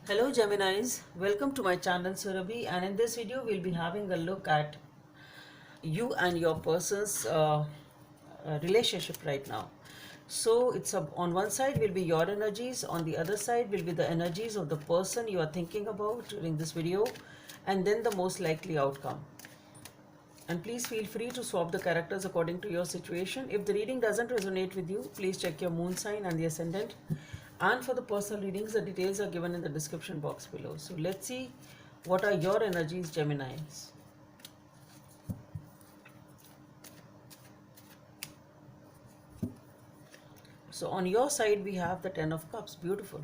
Hello Geminis, welcome to my channel Surabhi, and in this video we'll be having a look at you and your person's relationship right now. So on one side will be your energies, on the other side will be the energies of the person you are thinking about during this video, and then the most likely outcome. And please feel free to swap the characters according to your situation. If the reading doesn't resonate with you, please check your moon sign and the ascendant. And for the personal readings, the details are given in the description box below. So let's see what are your energies, Geminis. So on your side, we have the Ten of Cups. Beautiful.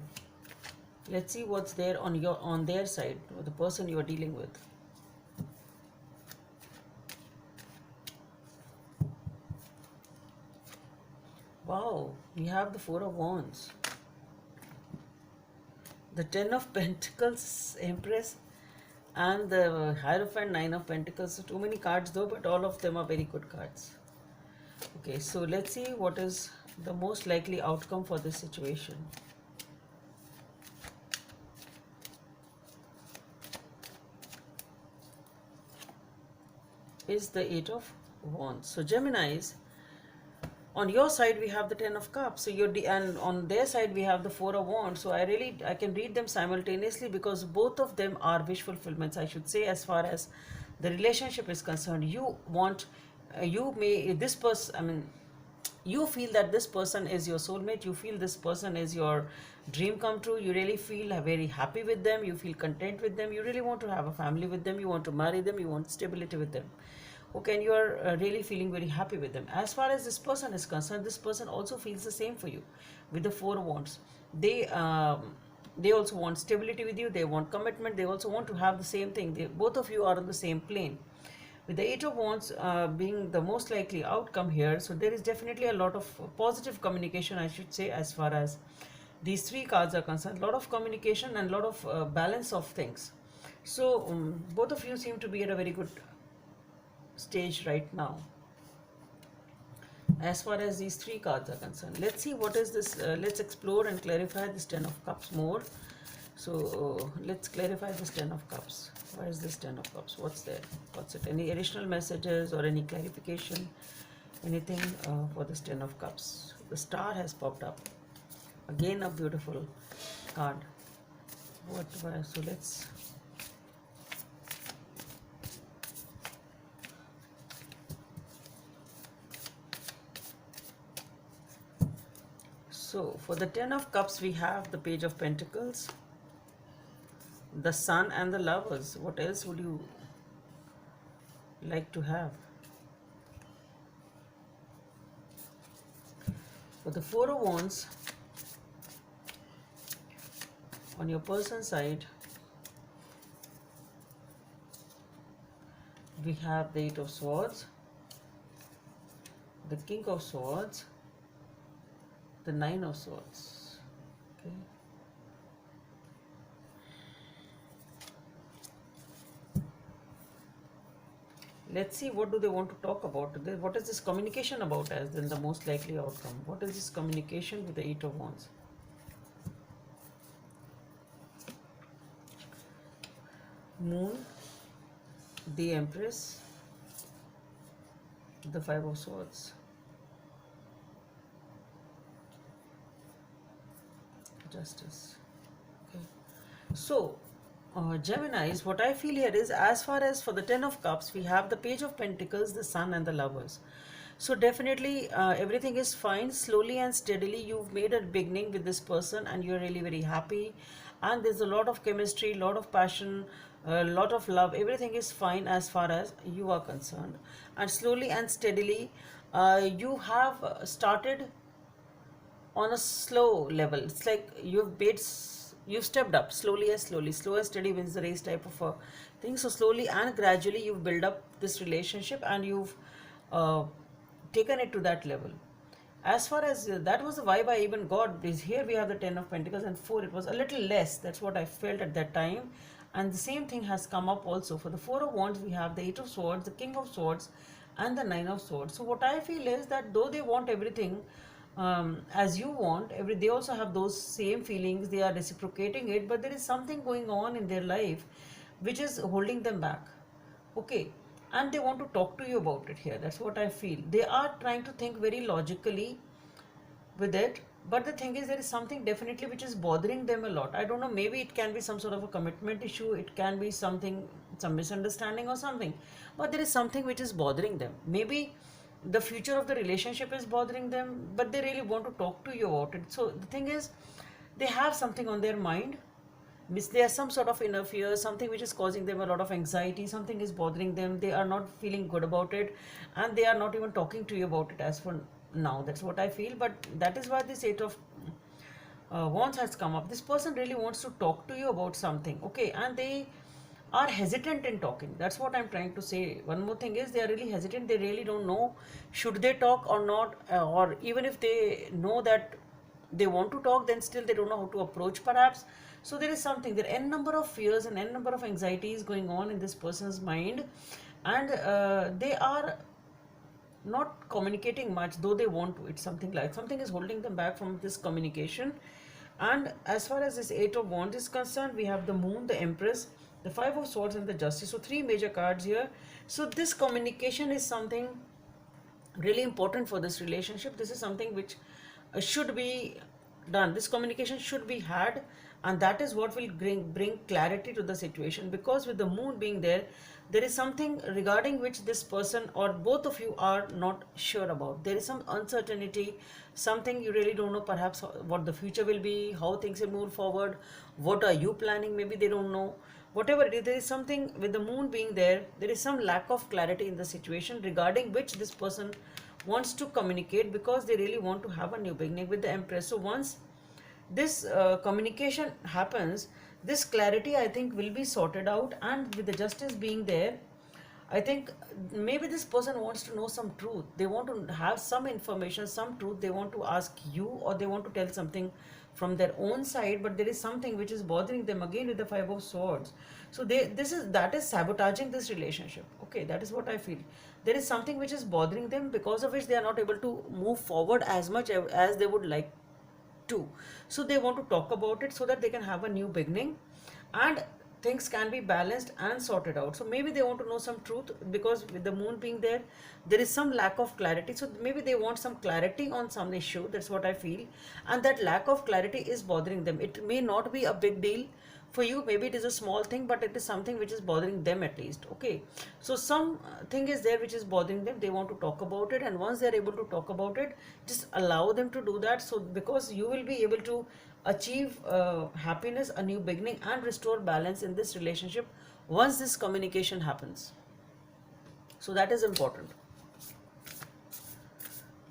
Let's see what's there on their side, or the person you are dealing with. Wow, we have the Four of Wands. The Ten of Pentacles, Empress, and the Hierophant, Nine of Pentacles. So too many cards though, but all of them are very good cards. Okay, so let's see what is the most likely outcome for this situation. Is the Eight of Wands. So Geminis, on your side we have the Ten of Cups, so and on their side we have the Four of Wands. So I can read them simultaneously because both of them are wish fulfillments, I should say. As far as the relationship is concerned, you feel that this person is your soulmate. You feel this person is your dream come true. You really feel very happy with them. You feel content with them. You really want to have a family with them. You want to marry them. You want stability with them. Okay, and you are really feeling very happy with them. As far as this person is concerned, this person also feels the same for you with the Four of Wands. They also want stability with you. They want commitment. They also want to have the same thing. Both of you are on the same plane. With the Eight of Wands being the most likely outcome here, so there is definitely a lot of positive communication, I should say, as far as these three cards are concerned. A lot of communication and a lot of balance of things. So both of you seem to be at a very good stage right now as far as these three cards are concerned. Let's see what is this. Let's explore and clarify this Ten of Cups more. So let's clarify this Ten of Cups. Why is this Ten of Cups? What's there? What's it? Any additional messages or any clarification? Anything for this Ten of Cups? The Star has popped up. Again, a beautiful card. So let's... So for the Ten of Cups, we have the Page of Pentacles, the Sun, and the Lovers. What else would you like to have? For the Four of Wands, on your person's side, we have the Eight of Swords, the King of Swords, the Nine of Swords. Okay. Let's see what do they want to talk about. What is this communication about as then the most likely outcome? What is this communication with the Eight of Wands? Moon, the Empress, the Five of Swords. Justice. Okay. So Geminis, what I feel here is, as far as for the Ten of Cups, we have the Page of Pentacles, the Sun, and the Lovers. So definitely everything is fine. Slowly and steadily you've made a beginning with this person and you're really very happy, and there's a lot of chemistry, a lot of passion, a lot of love. Everything is fine as far as you are concerned, and slowly and steadily you have started on a slow level. It's like you've stepped up slowly and slowly. Slow and steady wins the race type of a thing. So slowly and gradually you've built up this relationship and you've taken it to that level. As far as that was the vibe I even got. Is here we have the Ten of Pentacles and 4. It was a little less. That's what I felt at that time. And the same thing has come up also. For the Four of Wands, we have the Eight of Swords, the King of Swords, and the Nine of Swords. So what I feel is that though they want everything, as you want. They also have those same feelings, they are reciprocating it, but there is something going on in their life which is holding them back. Okay, and they want to talk to you about it here. That's what I feel. They are trying to think very logically with it, but the thing is, there is something definitely which is bothering them a lot. I don't know, maybe it can be some sort of a commitment issue, it can be something, some misunderstanding or something, but there is something which is bothering them. Maybe the future of the relationship is bothering them, but they really want to talk to you about it. So the thing is, they have something on their mind. Means there's some sort of inner fear, something which is causing them a lot of anxiety, something is bothering them, they are not feeling good about it, and they are not even talking to you about it as for now. That's what I feel. But that is why this Eight of Wands has come up. This person really wants to talk to you about something, okay, and they are hesitant in talking. That's what I'm trying to say. One more thing is, they are really hesitant. They really don't know should they talk or not, or even if they know that they want to talk, then still they don't know how to approach perhaps. So there is something, there are n number of fears and n number of anxieties going on in this person's mind, and they are not communicating much, though they want to. It's something like something is holding them back from this communication. And as far as this Eight of Wands is concerned, we have the Moon, the Empress, the Five of Swords, and the Justice. So three major cards here. So this communication is something really important for this relationship. This is something which should be done. This communication should be had, and that is what will bring clarity to the situation. Because with the Moon being there, there is something regarding which this person or both of you are not sure about. There is some uncertainty, something you really don't know perhaps what the future will be, how things will move forward, what are you planning, maybe they don't know. Whatever it is, there is something with the Moon being there, there is some lack of clarity in the situation regarding which this person wants to communicate, because they really want to have a new beginning with the Empress. So once this communication happens, this clarity I think will be sorted out. And with the Justice being there, I think maybe this person wants to know some truth. They want to have some information, some truth. They want to ask you, or they want to tell something from their own side, but there is something which is bothering them again with the Five of Swords. So that is sabotaging this relationship. Okay, that is what I feel. There is something which is bothering them, because of which they are not able to move forward as much as they would like to. So they want to talk about it so that they can have a new beginning, and things can be balanced and sorted out. So maybe they want to know some truth, because with the Moon being there, there is some lack of clarity. So maybe they want some clarity on some issue. That's what I feel. And that lack of clarity is bothering them. It may not be a big deal for you, maybe it is a small thing, but it is something which is bothering them at least. Okay, so some thing is there which is bothering them. They want to talk about it, and once they are able to talk about it, just allow them to do that. So because you will be able to achieve happiness, a new beginning, and restore balance in this relationship once this communication happens. So that is important.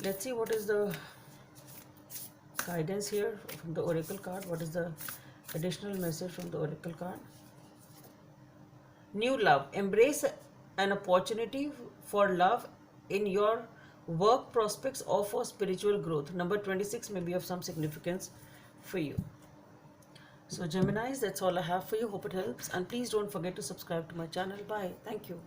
Let's see what is the guidance here from the Oracle card. What is the additional message from the Oracle card? New love. Embrace an opportunity for love in your work prospects or for spiritual growth. Number 26 may be of some significance for you. So Geminis, that's all I have for you. Hope it helps, and please don't forget to subscribe to my channel. Bye. Thank you.